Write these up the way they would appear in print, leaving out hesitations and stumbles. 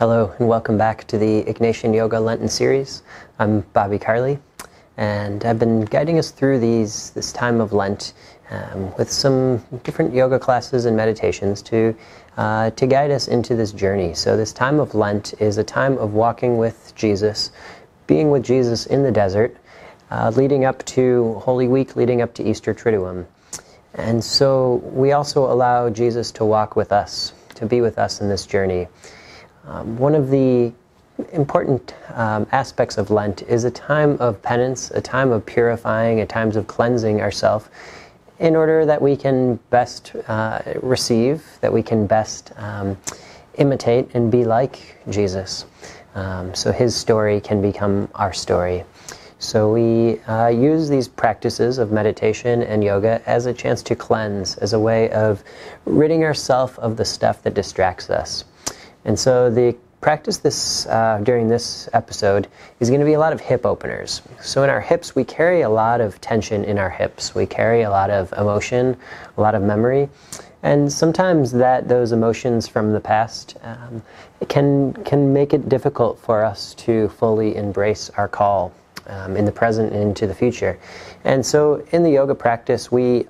Hello and welcome back to the Ignatian Yoga Lenten series. I'm Bobby Carley, and I've been guiding us through this time of Lent with some different yoga classes and meditations to guide us into this journey. So this time of Lent is a time of walking with Jesus, being with Jesus in the desert, leading up to Holy Week, leading up to Easter Triduum. And so we also allow Jesus to walk with us, to be with us in this journey. One of the important aspects of Lent is a time of penance, a time of purifying, a time of cleansing ourselves in order that we can best receive, that we can best imitate and be like Jesus. So his story can become our story. So we use these practices of meditation and yoga as a chance to cleanse, as a way of ridding ourselves of the stuff that distracts us. And so the practice during this episode is going to be a lot of hip openers. So in our hips, we carry a lot of tension in our hips. We carry a lot of emotion, a lot of memory. And sometimes those emotions from the past can make it difficult for us to fully embrace our call in the present and into the future. And so in the yoga practice, we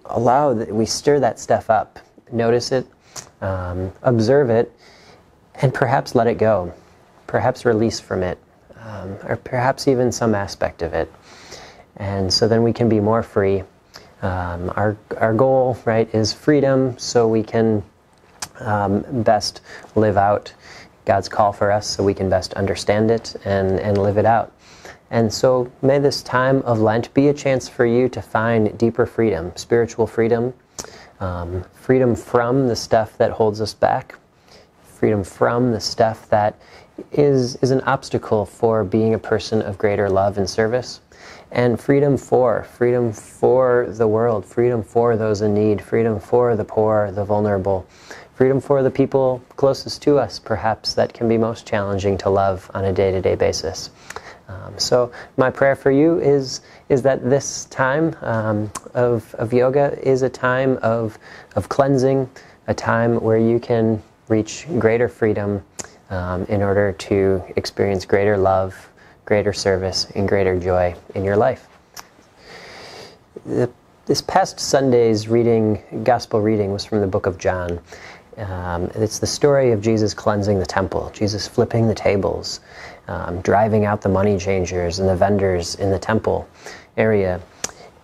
stir that stuff up, notice it, observe it, and perhaps let it go, perhaps release from it, or perhaps even some aspect of it. And so then we can be more free. Our goal, right, is freedom, so we can best live out God's call for us, so we can best understand it and live it out. And so may this time of Lent be a chance for you to find deeper freedom, spiritual freedom, freedom from the stuff that holds us back, freedom from the stuff that is an obstacle for being a person of greater love and service, and freedom for the world, freedom for those in need, freedom for the poor, the vulnerable, freedom for the people closest to us, perhaps, that can be most challenging to love on a day-to-day basis. So my prayer for you is that this time of yoga is a time of cleansing, a time where you can reach greater freedom in order to experience greater love, greater service, and greater joy in your life. This past Sunday's gospel reading was from the book of John. It's the story of Jesus cleansing the temple, Jesus flipping the tables, driving out the money changers and the vendors in the temple area.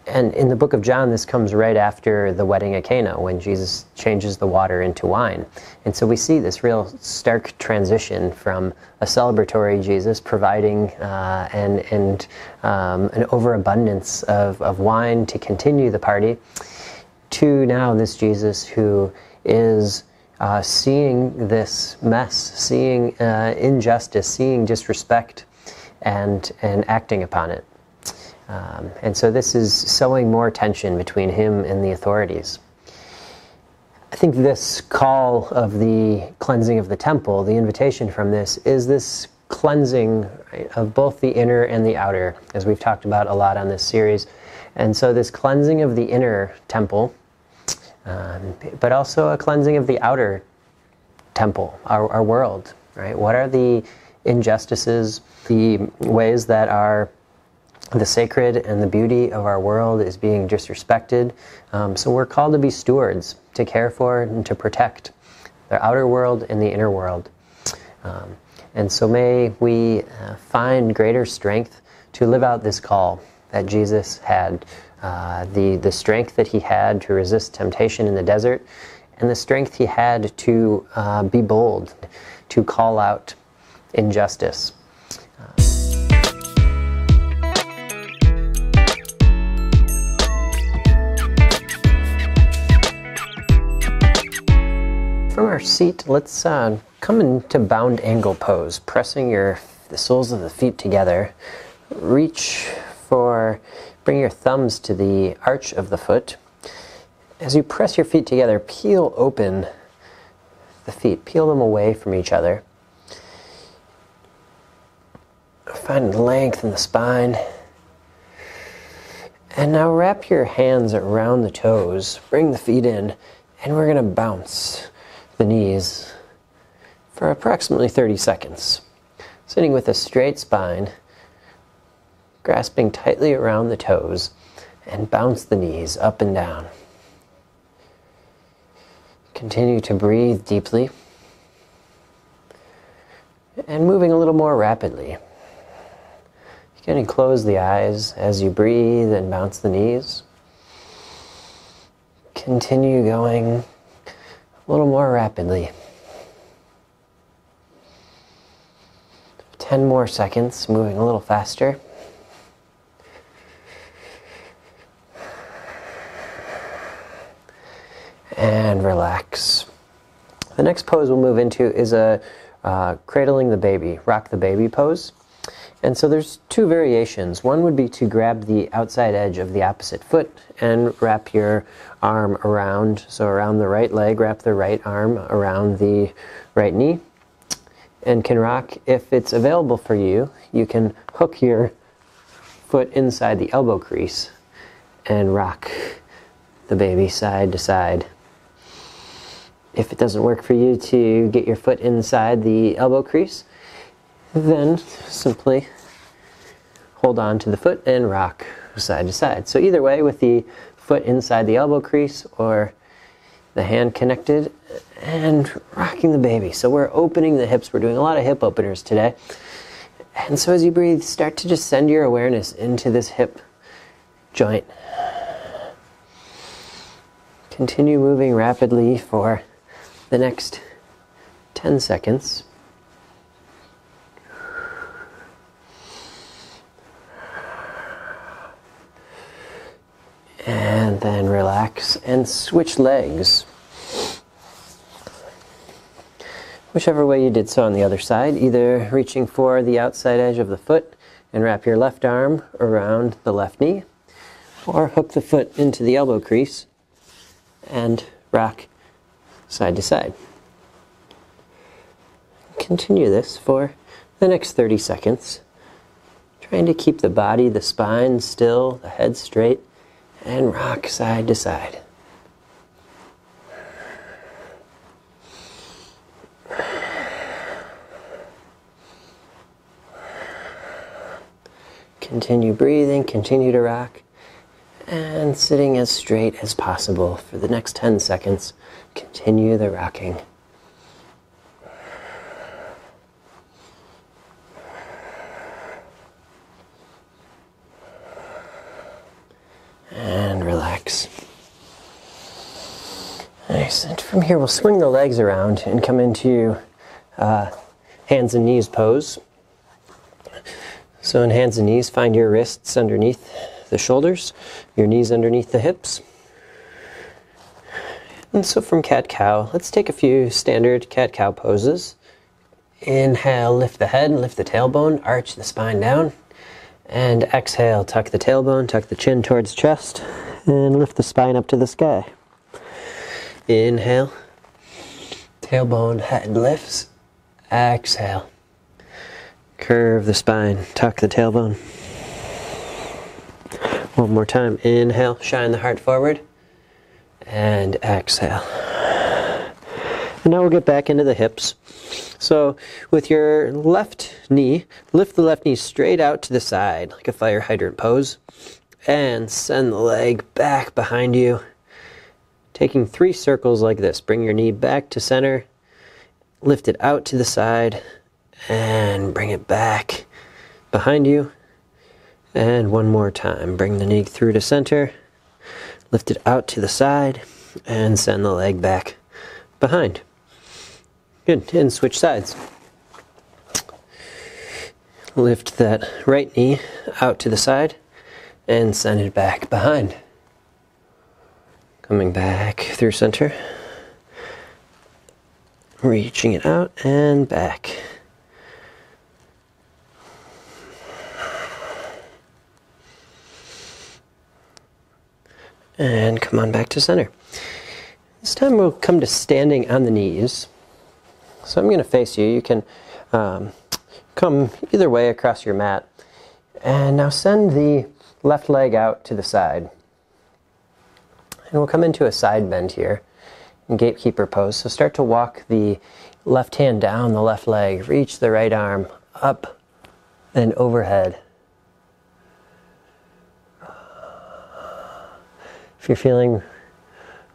And in the book of John, this comes right after the wedding at Cana, when Jesus changes the water into wine. And so we see this real stark transition from a celebratory Jesus providing an overabundance of wine to continue the party, to now this Jesus who is seeing this mess, seeing injustice, seeing disrespect, and acting upon it. And so this is sowing more tension between him and the authorities. I think this call of the cleansing of the temple, the invitation from this, is this cleansing, right, of both the inner and the outer, as we've talked about a lot on this series. And so this cleansing of the inner temple, but also a cleansing of the outer temple, our world, right? What are the injustices, the ways that the sacred and the beauty of our world is being disrespected? So we're called to be stewards, to care for and to protect the outer world and the inner world. And so may we find greater strength to live out this call that Jesus had, the strength that he had to resist temptation in the desert, and the strength he had to be bold, to call out injustice. From our seat, let's come into bound angle pose, pressing the soles of the feet together. Bring your thumbs to the arch of the foot. As you press your feet together, peel open the feet, peel them away from each other. Find length in the spine. And now wrap your hands around the toes, bring the feet in, and we're going to bounce the knees for approximately 30 seconds. Sitting with a straight spine, grasping tightly around the toes, and bounce the knees up and down. Continue to breathe deeply and moving a little more rapidly. You can close the eyes as you breathe and bounce the knees. Continue going a little more rapidly. 10 more seconds, moving a little faster. And relax. The next pose we'll move into is a cradling the baby, rock the baby pose. And so there's two variations. One would be to grab the outside edge of the opposite foot and wrap your arm around, so around the right leg, wrap the right arm around the right knee. And can rock, if it's available for you, you can hook your foot inside the elbow crease and rock the baby side to side. If it doesn't work for you to get your foot inside the elbow crease, then simply hold on to the foot and rock side to side. So either way, with the foot inside the elbow crease or the hand connected and rocking the baby. So we're opening the hips. We're doing a lot of hip openers today. And so as you breathe, start to just send your awareness into this hip joint. Continue moving rapidly for the next 10 seconds. And then relax and switch legs. Whichever way you did so on the other side, either reaching for the outside edge of the foot and wrap your left arm around the left knee, or hook the foot into the elbow crease and rock side to side. Continue this for the next 30 seconds, trying to keep the body, the spine still, the head straight, and rock side to side. Continue breathing, continue to rock, and sitting as straight as possible for the next 10 seconds. Continue the rocking. And relax. Nice. And from here, we'll swing the legs around and come into hands and knees pose. So in hands and knees, find your wrists underneath the shoulders, your knees underneath the hips. And so from cat-cow, let's take a few standard cat-cow poses. Inhale, lift the head, lift the tailbone, arch the spine down. And exhale, tuck the tailbone, tuck the chin towards chest, and lift the spine up to the sky. Inhale, tailbone, head lifts. Exhale, curve the spine, tuck the tailbone. One more time. Inhale, shine the heart forward, and exhale. And now we'll get back into the hips. So with your left knee, lift the left knee straight out to the side, like a fire hydrant pose, and send the leg back behind you, taking 3 circles like this. Bring your knee back to center, lift it out to the side, and bring it back behind you. And one more time. Bring the knee through to center, lift it out to the side, and send the leg back behind. Good. And switch sides. Lift that right knee out to the side and send it back behind. Coming back through center. Reaching it out and back. And come on back to center. This time we'll come to standing on the knees. So I'm going to face you. You can come either way across your mat. And now send the left leg out to the side. And we'll come into a side bend here in gatekeeper pose. So start to walk the Left hand down the left leg. Reach the right arm up and overhead. If you're feeling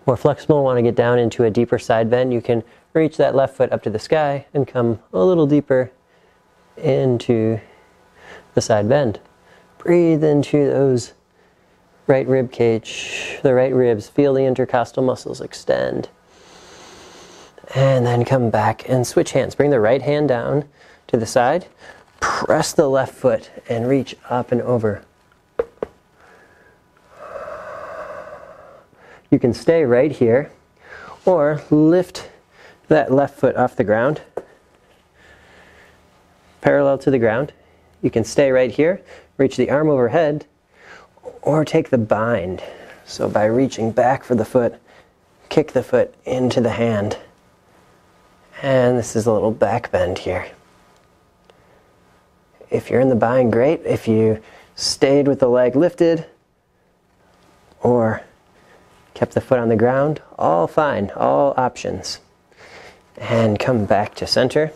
more flexible, want to get down into a deeper side bend, you can reach that left foot up to the sky and come a little deeper into the side bend. Breathe into those right rib cage, the right ribs. Feel the intercostal muscles extend. And then come back and switch hands. Bring the right hand down to the side. Press the left foot and reach up and over. You can stay right here or lift that left foot off the ground, parallel to the ground. You can stay right here, reach the arm overhead, or take the bind. So by reaching back for the foot, kick the foot into the hand. And this is a little back bend here. If you're in the bind, great. If you stayed with the leg lifted or kept the foot on the ground, all fine, all options. And come back to center,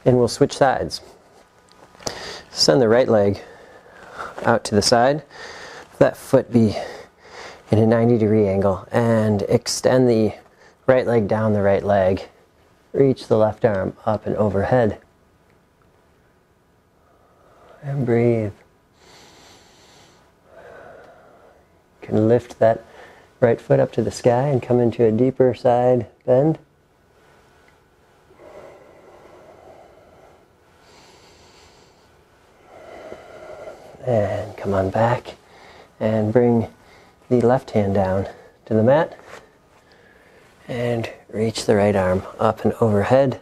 and we'll switch sides. Send the right leg out to the side. That foot be in a 90-degree angle, and extend the right leg down the right leg. Reach the left arm up and overhead. And breathe. You can lift that right foot up to the sky and come into a deeper side bend. And come on back and bring the left hand down to the mat and reach the right arm up and overhead.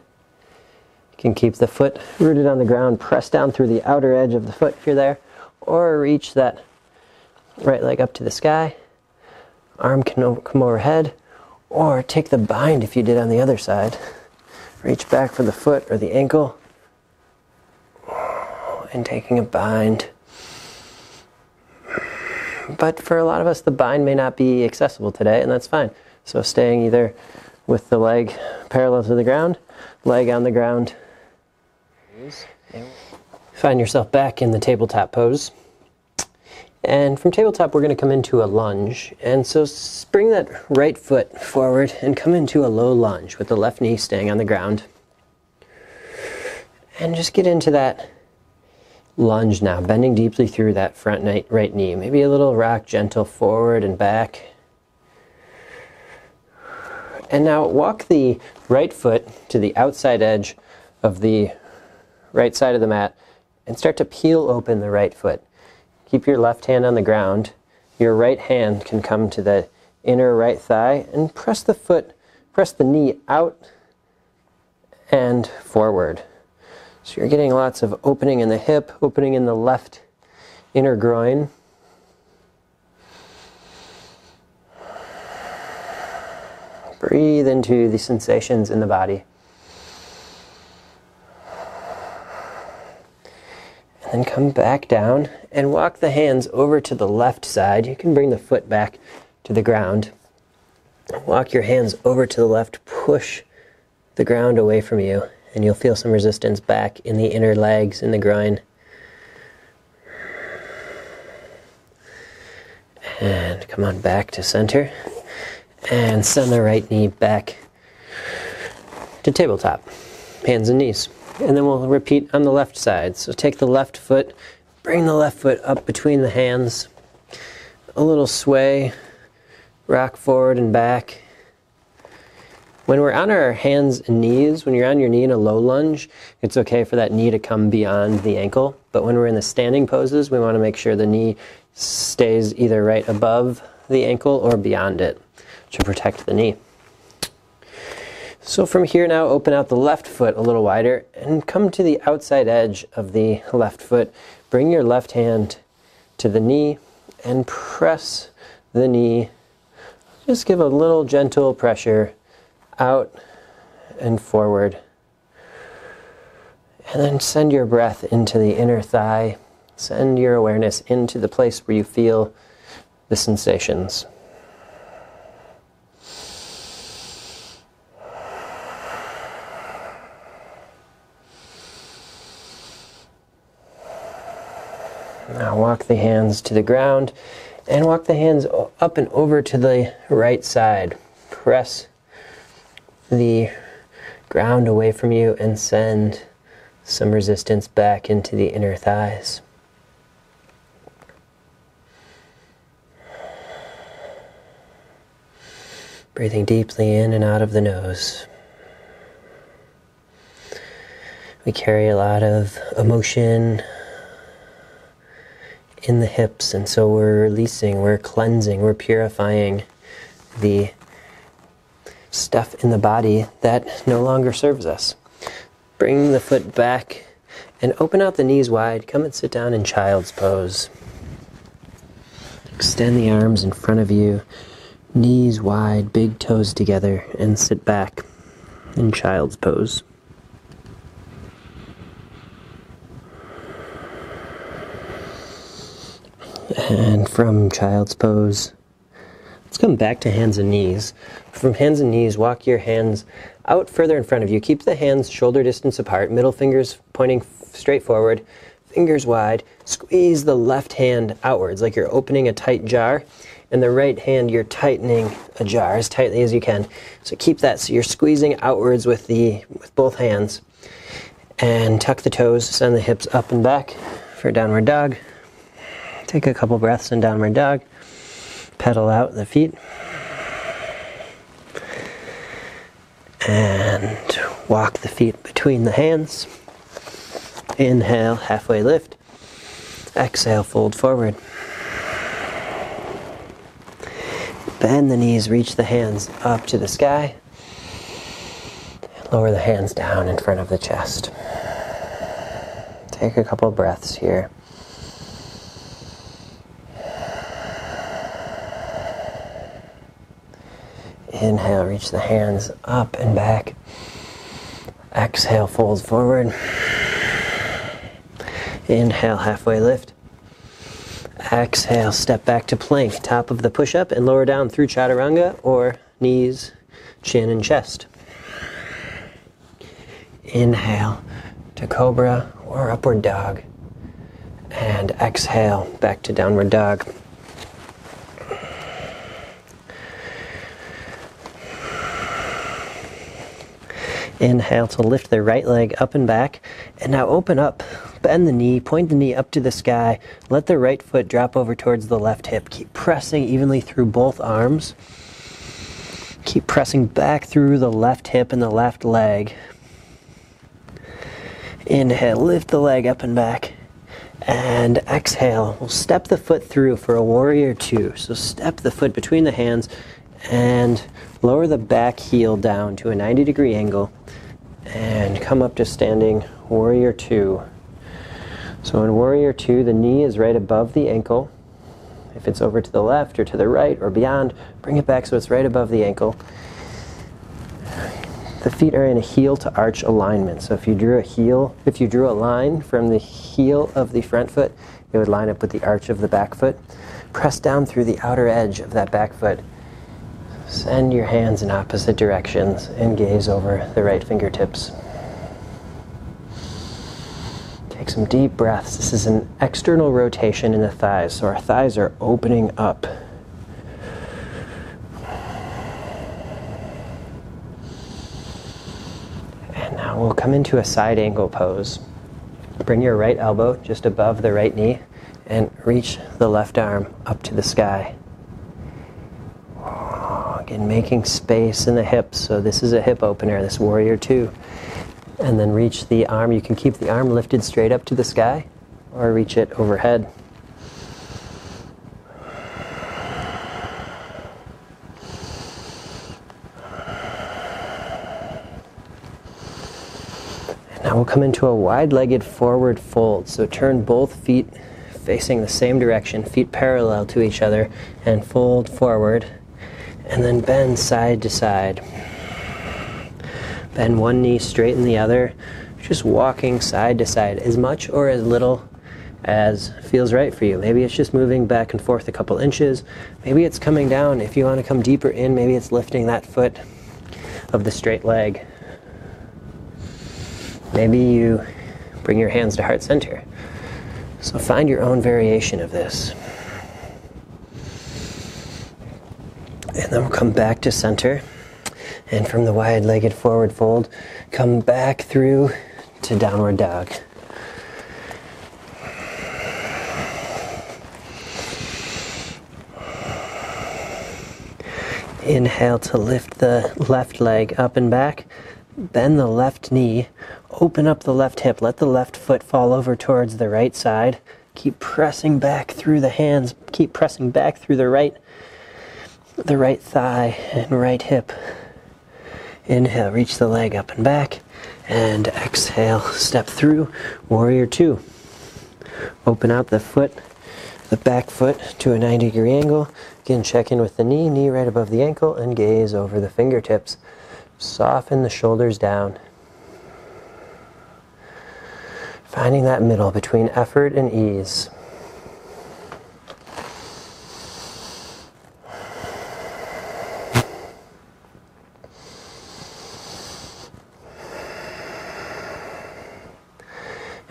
You can keep the foot rooted on the ground, press down through the outer edge of the foot if you're there, or reach that right leg up to the sky. Arm can come overhead, or take the bind if you did on the other side. Reach back for the foot or the ankle, and taking a bind. But for a lot of us, the bind may not be accessible today, and that's fine. So staying either with the leg parallel to the ground, leg on the ground. Find yourself back in the tabletop pose. And from tabletop, we're going to come into a lunge. And so bring that right foot forward and come into a low lunge with the left knee staying on the ground. And just get into that lunge now, bending deeply through that front right knee. Maybe a little rock gentle forward and back. And now walk the right foot to the outside edge of the right side of the mat and start to peel open the right foot. Keep your left hand on the ground. Your right hand can come to the inner right thigh and press the knee out and forward. So you're getting lots of opening in the hip, opening in the left inner groin. Breathe into the sensations in the body. And then come back down and walk the hands over to the left side. You can bring the foot back to the ground. Walk your hands over to the left, push the ground away from you, and you'll feel some resistance back in the inner legs, in the groin. And come on back to center. And send the right knee back to tabletop, hands and knees. And then we'll repeat on the left side. So take the left foot, bring the left foot up between the hands, a little sway, rock forward and back. When we're on our hands and knees, when you're on your knee in a low lunge, it's okay for that knee to come beyond the ankle. But when we're in the standing poses, we want to make sure the knee stays either right above the ankle or beyond it to protect the knee. So from here now, open out the left foot a little wider and come to the outside edge of the left foot. Bring your left hand to the knee and press the knee. Just give a little gentle pressure out and forward. And then send your breath into the inner thigh. Send your awareness into the place where you feel the sensations. Now walk the hands to the ground and walk the hands up and over to the right side. Press the ground away from you and send some resistance back into the inner thighs. Breathing deeply in and out of the nose. We carry a lot of emotion in the hips, and so we're releasing, we're cleansing, we're purifying the stuff in the body that no longer serves us. Bring the foot back and open out the knees wide. Come and sit down in child's pose. Extend the arms in front of you, knees wide, big toes together, and sit back in child's pose. And from child's pose, let's come back to hands and knees. From hands and knees, walk your hands out further in front of you. Keep the hands shoulder distance apart, middle fingers pointing straight forward, fingers wide. Squeeze the left hand outwards like you're opening a tight jar, and the right hand you're tightening a jar as tightly as you can. So keep that, so you're squeezing outwards with both hands. And tuck the toes, send the hips up and back for downward dog. Take a couple breaths in downward dog. Pedal out the feet. And walk the feet between the hands. Inhale, halfway lift. Exhale, fold forward. Bend the knees, reach the hands up to the sky. Lower the hands down in front of the chest. Take a couple breaths here. Inhale, reach the hands up and back. Exhale, fold forward. Inhale, halfway lift. Exhale, step back to plank, top of the push-up, and lower down through chaturanga or knees, chin, and chest. Inhale to cobra or upward dog. And exhale, back to downward dog. Inhale to lift the right leg up and back. And now open up, bend the knee, point the knee up to the sky. Let the right foot drop over towards the left hip. Keep pressing evenly through both arms. Keep pressing back through the left hip and the left leg. Inhale, lift the leg up and back. And exhale, we'll step the foot through for a warrior two. So step the foot between the hands and lower the back heel down to a 90-degree angle and come up to standing warrior two. So in warrior two, the knee is right above the ankle. If it's over to the left or to the right or beyond, bring it back so it's right above the ankle. The feet are in a heel to arch alignment. So if you drew a line from the heel of the front foot, it would line up with the arch of the back foot. Press down through the outer edge of that back foot. Send your hands in opposite directions and gaze over the right fingertips. Take some deep breaths. This is an external rotation in the thighs, so our thighs are opening up. And now we'll come into a side angle pose. Bring your right elbow just above the right knee and reach the left arm up to the sky. Again, making space in the hips. So this is a hip opener, this warrior two. And then reach the arm. You can keep the arm lifted straight up to the sky or reach it overhead. And now we'll come into a wide-legged forward fold. So turn both feet facing the same direction, feet parallel to each other, and fold forward. And then bend side to side. Bend one knee, straighten the other. Just walking side to side, as much or as little as feels right for you. Maybe it's just moving back and forth a couple inches. Maybe it's coming down. If you want to come deeper in, maybe it's lifting that foot of the straight leg. Maybe you bring your hands to heart center. So find your own variation of this. And then we'll come back to center. And from the wide-legged forward fold, come back through to downward dog. Inhale to lift the left leg up and back. Bend the left knee. Open up the left hip. Let the left foot fall over towards the right side. Keep pressing back through the hands. Keep pressing back through the right thigh and right hip. Inhale, reach the leg up and back. And exhale, step through, warrior two. Open out the foot, the back foot to a 90-degree angle. Again, check in with the knee right above the ankle, and gaze over the fingertips. Soften the shoulders down. Finding that middle between effort and ease.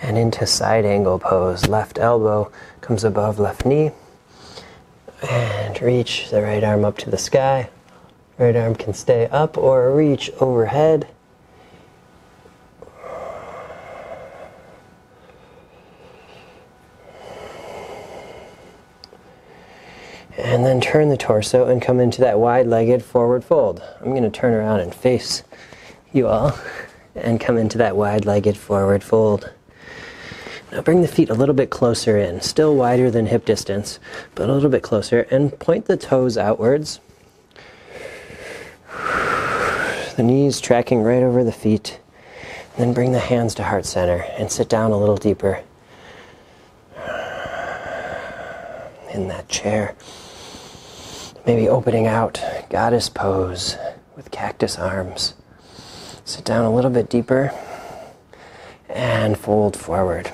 And into side angle pose. Left elbow comes above left knee. And reach the right arm up to the sky. Right arm can stay up or reach overhead. And then turn the torso and come into that wide-legged forward fold. I'm going to turn around and face you all and come into that wide-legged forward fold. Now bring the feet a little bit closer in, still wider than hip distance, but a little bit closer, and point the toes outwards. The knees tracking right over the feet. Then bring the hands to heart center and sit down a little deeper in that chair. Maybe opening out, goddess pose with cactus arms. Sit down a little bit deeper and fold forward.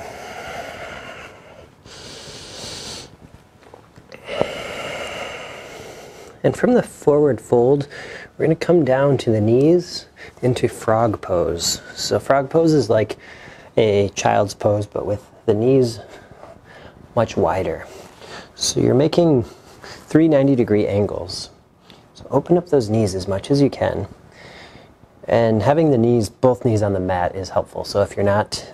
And from the forward fold, we're going to come down to the knees into frog pose. So frog pose is like a child's pose, but with the knees much wider. So you're making 3 90-degree angles. So open up those knees as much as you can. And having the knees, both knees on the mat is helpful. So if you're not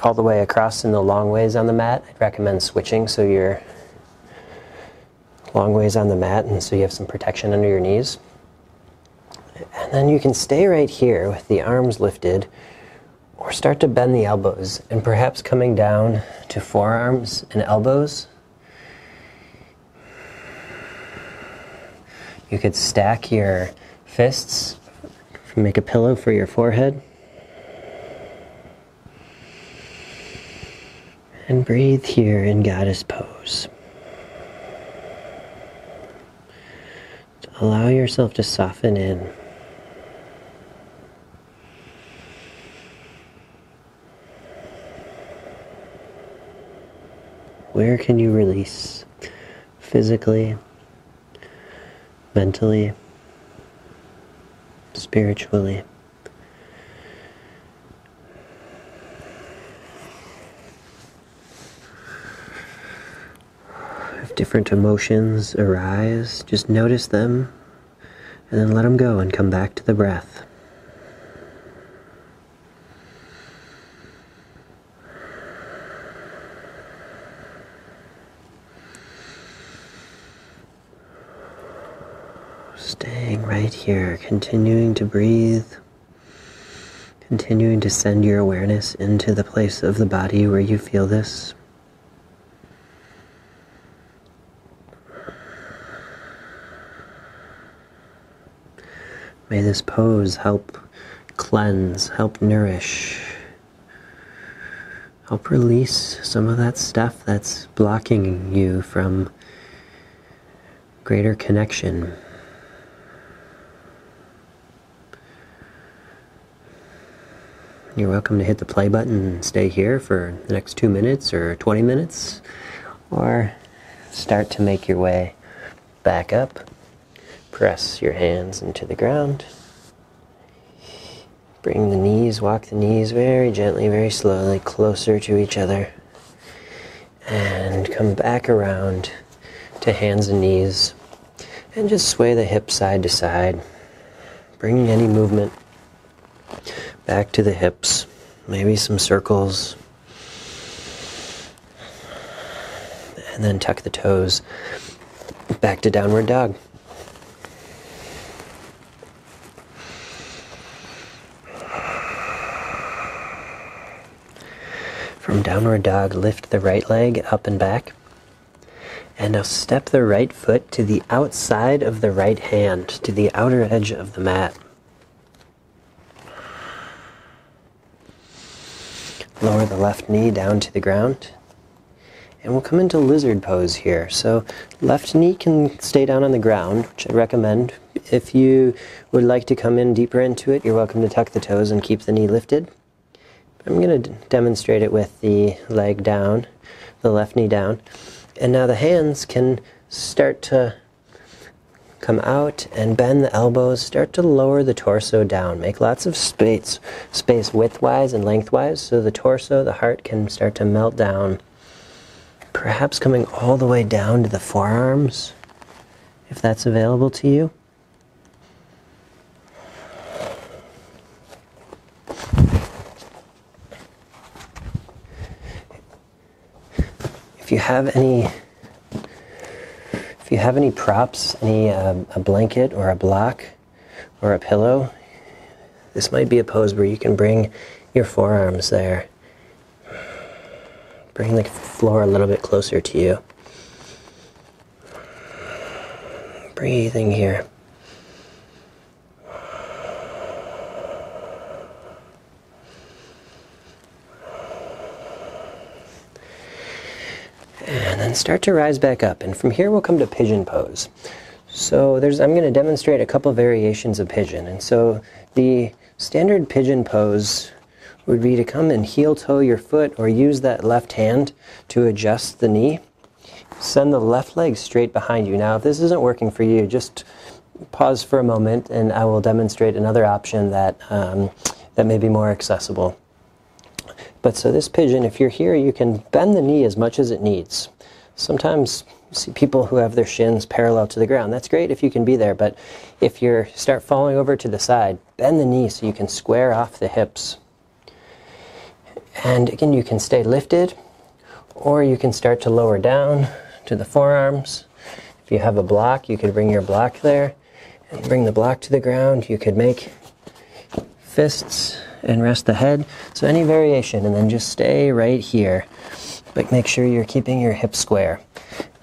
all the way across in the long ways on the mat, I'd recommend switching so you're long ways on the mat, and so you have some protection under your knees. And then you can stay right here with the arms lifted, or start to bend the elbows, and perhaps coming down to forearms and elbows. You could stack your fists, make a pillow for your forehead. And breathe here in goddess pose. Allow yourself to soften in. Where can you release? Physically, mentally, spiritually. If different emotions arise, just notice them and then let them go and come back to the breath. Staying right here, continuing to breathe, continuing to send your awareness into the place of the body where you feel this. May this pose help cleanse, help nourish, help release some of that stuff that's blocking you from greater connection. You're welcome to hit the play button and stay here for the next 2 minutes or 20 minutes, or start to make your way back up. Press your hands into the ground. Bring the knees, walk the knees very gently, very slowly closer to each other. And come back around to hands and knees. And just sway the hips side to side, bringing any movement back to the hips. Maybe some circles. And then tuck the toes back to downward dog. From downward dog, lift the right leg up and back. And now step the right foot to the outside of the right hand, to the outer edge of the mat. Lower the left knee down to the ground. And we'll come into lizard pose here. So left knee can stay down on the ground, which I recommend. If you would like to come in deeper into it, you're welcome to tuck the toes and keep the knee lifted. I'm going to demonstrate it with the leg down, the left knee down. And now the hands can start to come out and bend the elbows, start to lower the torso down. Make lots of space widthwise and lengthwise so the torso, the heart can start to melt down. Perhaps coming all the way down to the forearms, if that's available to you. If you have any props, a blanket or a block or a pillow, this might be a pose where you can bring your forearms there. Bring the floor a little bit closer to you. Breathing here. And then start to rise back up. And from here we'll come to pigeon pose. So I'm going to demonstrate a couple variations of pigeon. And so the standard pigeon pose would be to come and heel toe your foot or use that left hand to adjust the knee. Send the left leg straight behind you. Now if this isn't working for you, just pause for a moment and I will demonstrate another option that may be more accessible. But so this pigeon, if you're here, you can bend the knee as much as it needs. Sometimes you see people who have their shins parallel to the ground. That's great if you can be there, but if you start falling over to the side, bend the knee so you can square off the hips. And again, you can stay lifted, or you can start to lower down to the forearms. If you have a block, you could bring your block there and bring the block to the ground. You could make fists and rest the head. So any variation, and then just stay right here. But make sure you're keeping your hips square.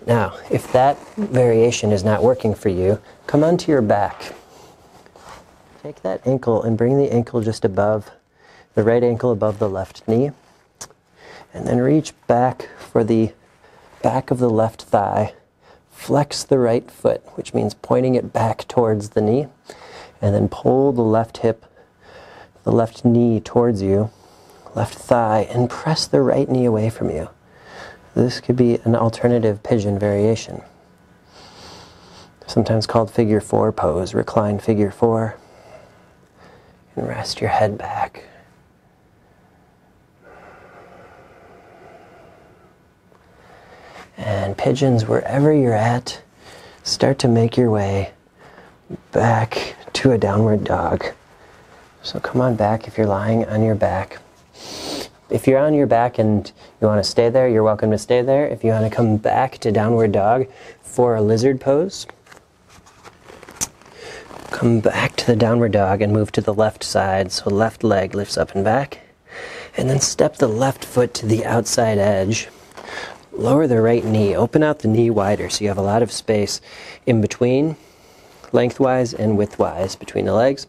Now, if that variation is not working for you, come onto your back. Take that ankle and bring the ankle just above, the right ankle above the left knee. And then reach back for the back of the left thigh. Flex the right foot, which means pointing it back towards the knee. And then pull the left hip, the left knee towards you, left thigh, and press the right knee away from you. This could be an alternative pigeon variation. Sometimes called figure 4 pose, recline figure 4. And rest your head back. And pigeons, wherever you're at, start to make your way back to a downward dog. So come on back if you're lying on your back. If you're on your back and you want to stay there, you're welcome to stay there. If you want to come back to downward dog for a lizard pose, come back to the downward dog and move to the left side. So left leg lifts up and back. And then step the left foot to the outside edge. Lower the right knee. Open out the knee wider so you have a lot of space in between, lengthwise and widthwise between the legs.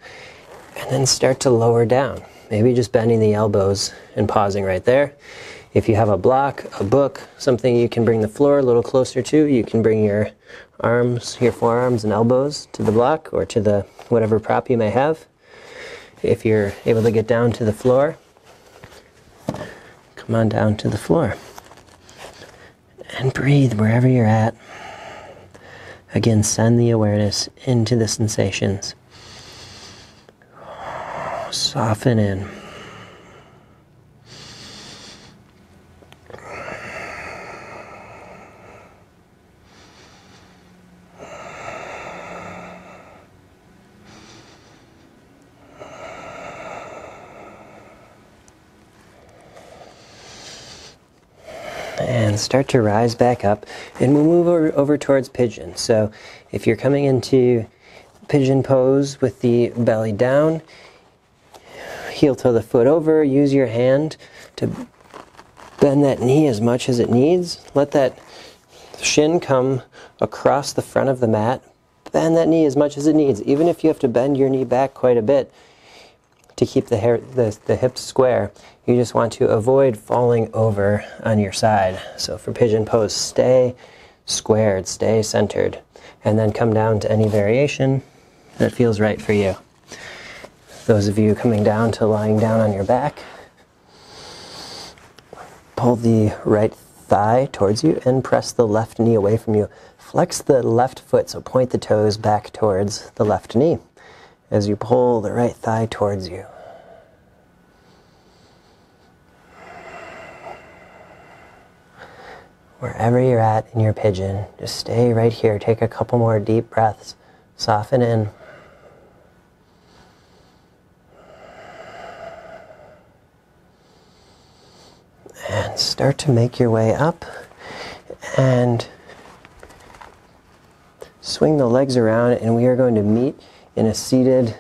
And then start to lower down. Maybe just bending the elbows and pausing right there. If you have a block, a book, something you can bring the floor a little closer to, you can bring your arms, your forearms and elbows to the block or to the whatever prop you may have. If you're able to get down to the floor, come on down to the floor. And breathe wherever you're at. Again, send the awareness into the sensations. Soften in. And start to rise back up, and we'll move over towards pigeon. So if you're coming into pigeon pose with the belly down, heel toe the foot over, use your hand to bend that knee as much as it needs. Let that shin come across the front of the mat. Bend that knee as much as it needs, even if you have to bend your knee back quite a bit to keep the hips square. You just want to avoid falling over on your side. So for pigeon pose, stay squared, stay centered, and then come down to any variation that feels right for you. Those of you coming down to lying down on your back, pull the right thigh towards you and press the left knee away from you. Flex the left foot, so point the toes back towards the left knee as you pull the right thigh towards you. Wherever you're at in your pigeon, just stay right here. Take a couple more deep breaths. Soften in. And start to make your way up and swing the legs around, and we are going to meet in a seated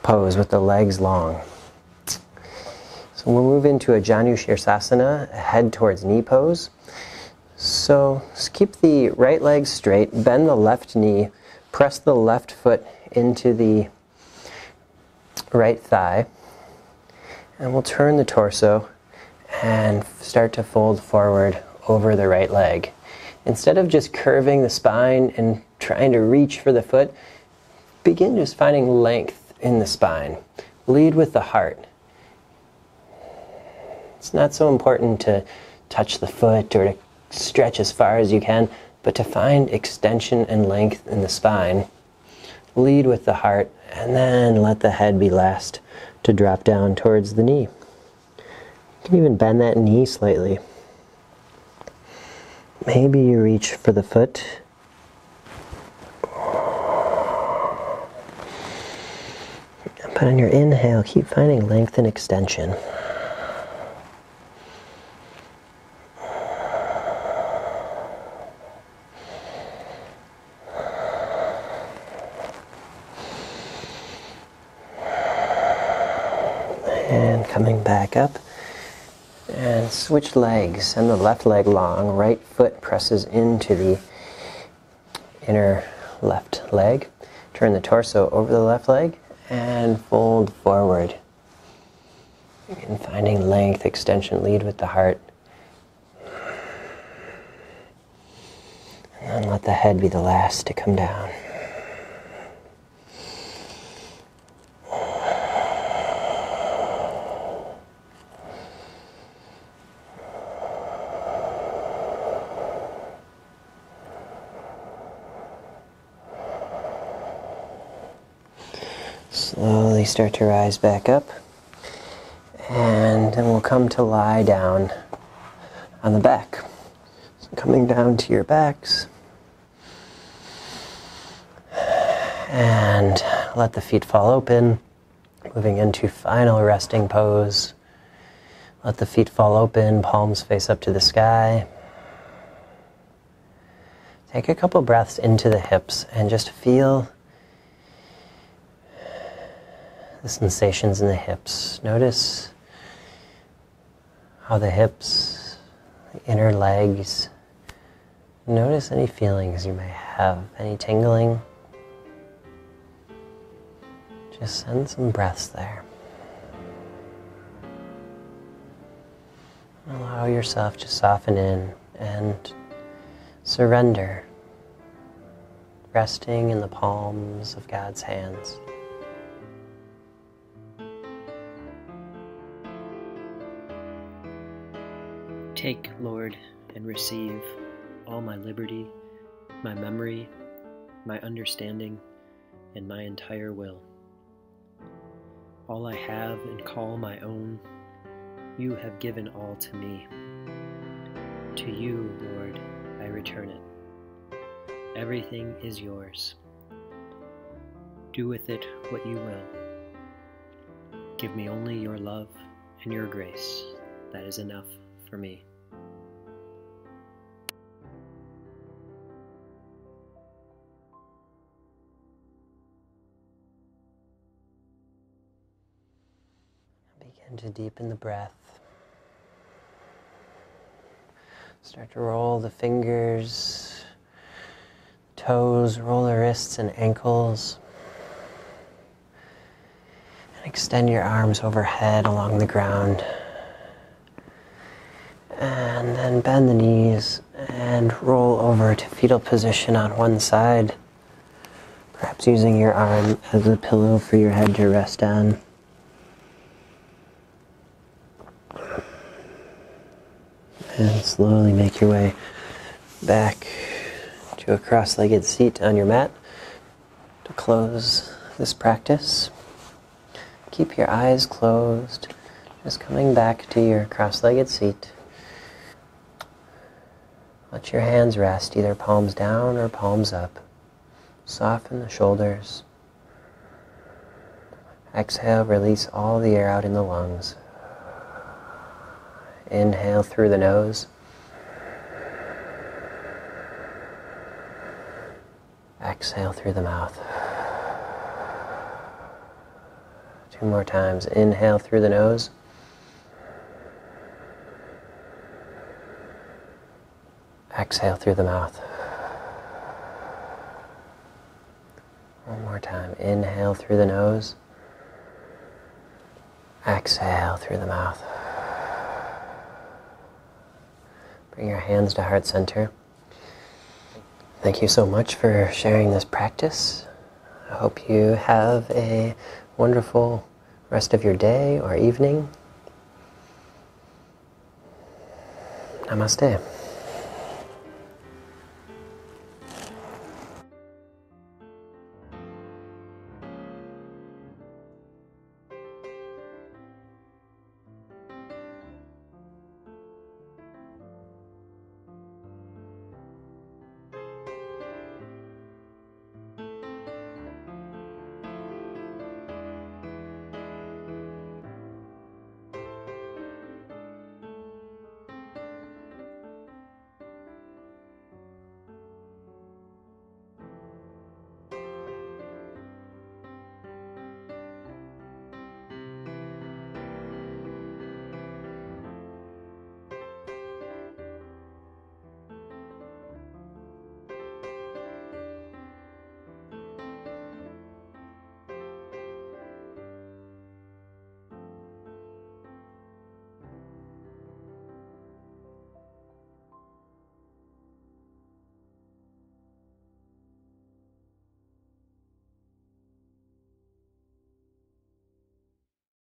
pose with the legs long. So we'll move into a Janu Shirsasana, head towards knee pose. So just keep the right leg straight, bend the left knee, press the left foot into the right thigh, and we'll turn the torso and start to fold forward over the right leg. Instead of just curving the spine and trying to reach for the foot, begin just finding length in the spine. Lead with the heart. It's not so important to touch the foot or to stretch as far as you can, but to find extension and length in the spine. Lead with the heart, and then let the head be last to drop down towards the knee. You can even bend that knee slightly. Maybe you reach for the foot. But on your inhale, keep finding length and extension. And coming back up. And switch legs. Send the left leg long. Right foot presses into the inner left leg. Turn the torso over the left leg and fold forward. And finding length, extension, lead with the heart. And then let the head be the last to come down. Slowly start to rise back up, and then we'll come to lie down on the back. So coming down to your backs, and let the feet fall open, moving into final resting pose. Let the feet fall open, palms face up to the sky. Take a couple breaths into the hips and just feel the sensations in the hips. Notice how the hips, the inner legs, notice any feelings you may have, any tingling. Just send some breaths there. Allow yourself to soften in and surrender, resting in the palms of God's hands. Take, Lord, and receive all my liberty, my memory, my understanding, and my entire will. All I have and call my own, you have given all to me. To you, Lord, I return it. Everything is yours. Do with it what you will. Give me only your love and your grace. That is enough for me. And to deepen the breath, start to roll the fingers, toes, roll the wrists and ankles. And extend your arms overhead along the ground. And then bend the knees and roll over to fetal position on one side. Perhaps using your arm as a pillow for your head to rest on. And slowly make your way back to a cross-legged seat on your mat to close this practice. Keep your eyes closed, just coming back to your cross-legged seat. Let your hands rest, either palms down or palms up. Soften the shoulders. Exhale, release all the air out in the lungs. Inhale through the nose. Exhale through the mouth. 2 more times. Inhale through the nose. Exhale through the mouth. 1 more time. Inhale through the nose. Exhale through the mouth. Bring your hands to heart center. Thank you so much for sharing this practice. I hope you have a wonderful rest of your day or evening. Namaste.